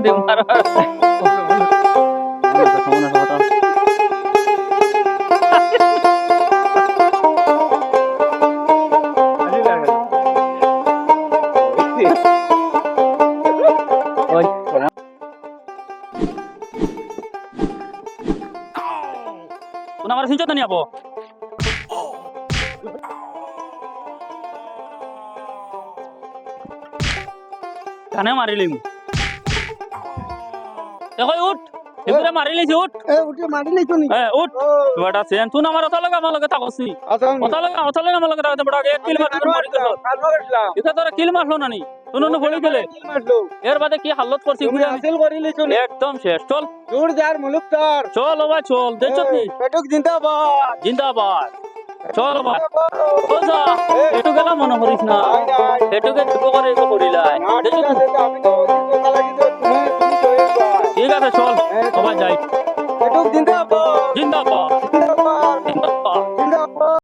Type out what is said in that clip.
দে মারা তোনা আমার সিনচো তো নি আপো কানে মারিলি দেখো উঠ এগুলা মারিলিছি উঠ উঠে মারি লাইছো নি উঠ বেটা সেন তুই আমার অত লাগা আমার লগে থাকছি অত লাগা আমার লগে থাকতে বেটা এক কিল মারতে মারি তো এটা তোরা কিল মারলো না নি তুই বলি গেলে এর বাদে কি হালত করছিস ঘুরে হাসিল করি লাইছো নি একদম শেষ চল জোর যার মুলুক তার চল ও ভাই চল দেখছত নি পেটুক জিন্দাবাদ জিন্দাবাদ চল ভাই ওজা এটু গেলা মনে করিস না এটুকে দুটো করে এগো করিলাই দেখছত নি? আমি তো কথা লাগি তো তুমি চলে যাও ঠিক আছে চল সবাই যাই পেটুক জিন্দাবাদ জিন্দাবাদ জিন্দাবাদ জিন্দাবাদ